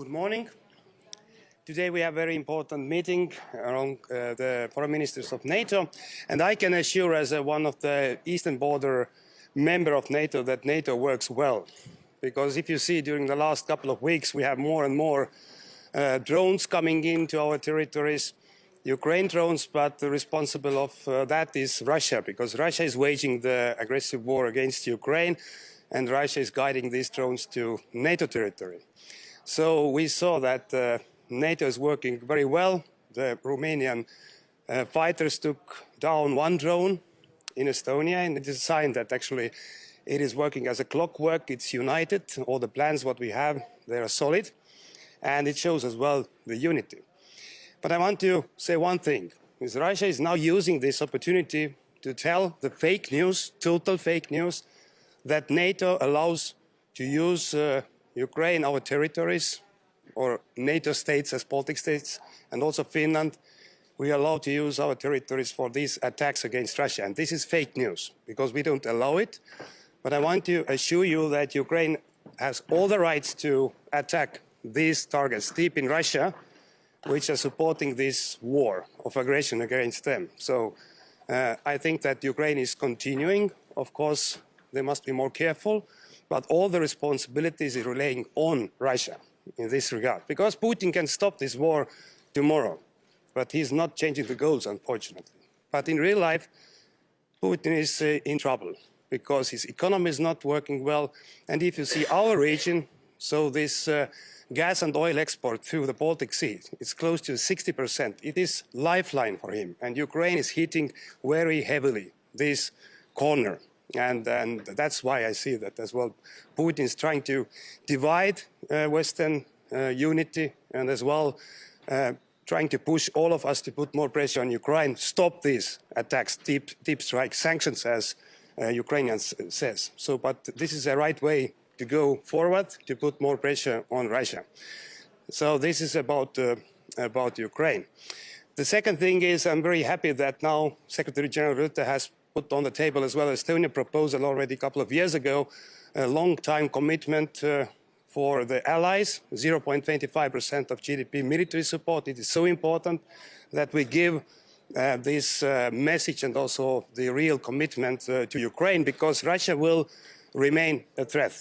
Good morning. Today we have a very important meeting among the foreign ministers of NATO, and I can assure as one of the eastern border member of NATO that NATO works well. Because if you see during the last couple of weeks we have more and more drones coming into our territories, Ukraine drones, but the responsible of that is Russia, because Russia is waging the aggressive war against Ukraine and Russia is guiding these drones to NATO territory. So we saw that NATO is working very well. The Romanian fighters took down one drone in Estonia, and it is a sign that actually it is working as a clockwork. It's united. All the plans what we have, they are solid, and it shows as well the unity. But I want to say one thing, is Russia is now using this opportunity to tell the fake news, total fake news, that NATO allows to use Ukraine, our territories, or NATO states as Baltic states, and also Finland, we are allowed to use our territories for these attacks against Russia. And this is fake news, because we don't allow it. But I want to assure you that Ukraine has all the rights to attack these targets deep in Russia, which are supporting this war of aggression against them. So I think that Ukraine is continuing. Of course, they must be more careful, but all the responsibilities are relying on Russia in this regard. Because Putin can stop this war tomorrow, but he's not changing the goals, unfortunately. But in real life, Putin is in trouble because his economy is not working well. And if you see our region, so this gas and oil export through the Baltic Sea, it's close to 60%. It is lifeline for him. And Ukraine is hitting very heavily this corner. And that's why I see that as well. Putin is trying to divide Western unity and as well trying to push all of us to put more pressure on Ukraine, stop these attacks, deep strike sanctions, as Ukrainians says. So, but this is the right way to go forward, to put more pressure on Russia. So this is about Ukraine. The second thing is I'm very happy that now Secretary General Rutte has put on the table as well Estonian proposal already a couple of years ago, a long-time commitment for the allies, 0.25% of GDP military support. It is so important that we give this message and also the real commitment to Ukraine, because Russia will remain a threat.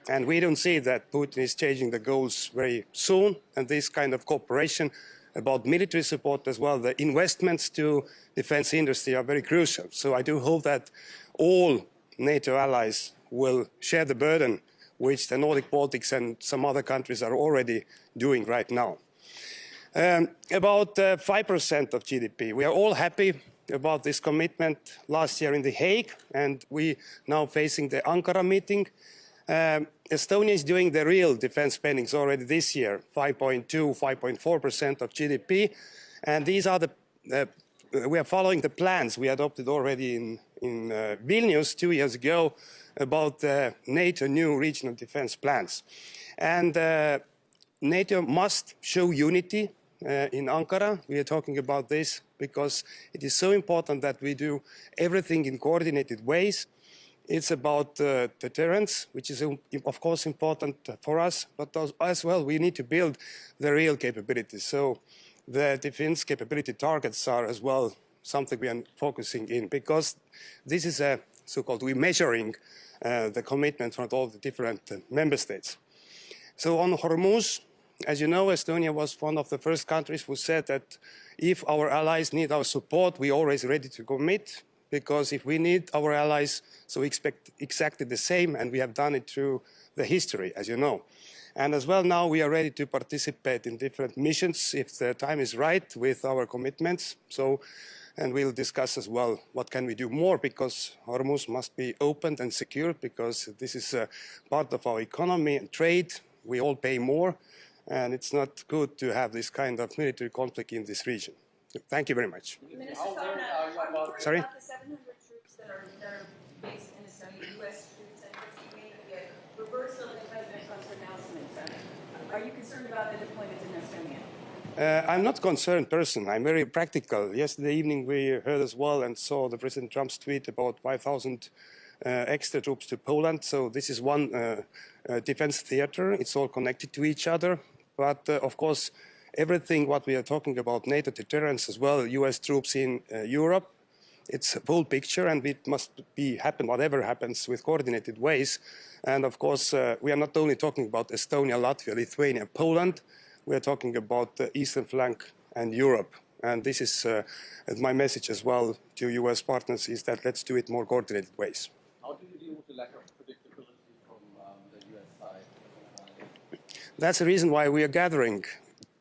And we don't see that Putin is changing the goals very soon, and this kind of cooperation about military support as well, the investments to defense industry are very crucial. So I do hope that all NATO allies will share the burden which the Nordic Baltics and some other countries are already doing right now. About 5% of GDP. We are all happy about this commitment last year in The Hague, and we now facing the Ankara meeting. Estonia is doing the real defense spendings already this year, 5.2, 5.4% of GDP. And these are we are following the plans we adopted already in Vilnius 2 years ago about the NATO new regional defense plans. And NATO must show unity in Ankara. We are talking about this because it is so important that we do everything in coordinated ways. It's about deterrence, which is, of course, important for us, but as well, we need to build the real capabilities. So the defense capability targets are as well something we are focusing in, because this is a so-called, we're measuring the commitment from all the different member states. So on Hormuz, as you know, Estonia was one of the first countries who said that if our allies need our support, we're always ready to commit. Because if we need our allies, so we expect exactly the same, and we have done it through the history, as you know. And as well, now we are ready to participate in different missions if the time is right with our commitments. So, and we'll discuss as well what can we do more, because Hormuz must be opened and secured, because this is a part of our economy and trade. We all pay more, and it's not good to have this kind of military conflict in this region. Thank you very much. Minister Tsahkna, sorry? about the 700 troops that are based in Estonia, U.S. troops, and you made a reversal in President Trump's announcement. Are you concerned about the deployment in Estonia? I'm not a concerned person. I'm very practical. Yesterday evening we heard as well and saw the President Trump's tweet about 5,000 extra troops to Poland. So this is one defense theater. It's all connected to each other. But of course, everything what we are talking about, NATO deterrence as well, US troops in Europe, it's a full picture, and it must be happen, whatever happens, with coordinated ways. And of course, we are not only talking about Estonia, Latvia, Lithuania, Poland, we are talking about the eastern flank and Europe. And this is my message as well to US partners, is that let's do it more coordinated ways. How do you deal with the lack of predictability from the US side? That's the reason why we are gathering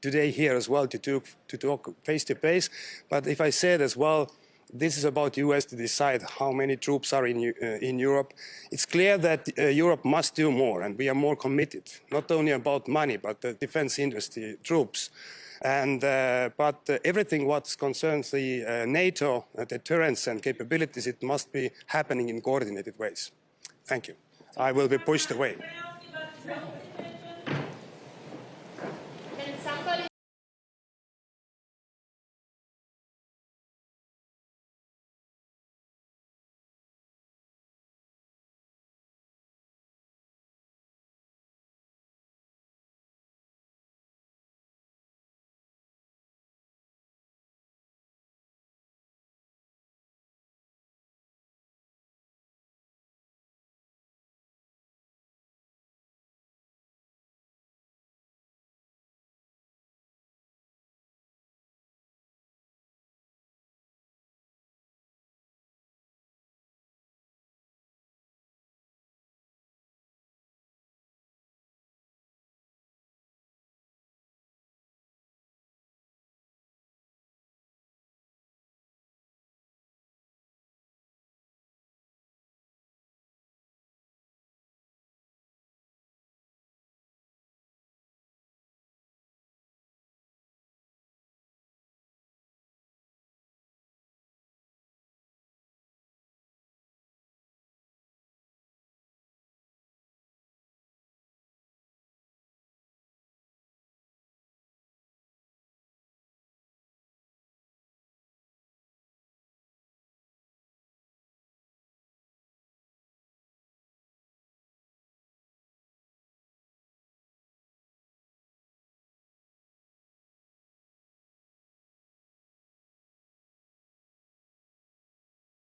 today here as well to talk face to face. But if I said as well, this is about US to decide how many troops are in Europe. It's clear that Europe must do more, and we are more committed, not only about money, but the defense industry, troops. And, but everything what concerns the NATO deterrence and capabilities, it must be happening in coordinated ways. Thank you. I will be pushed away. Can I ask you about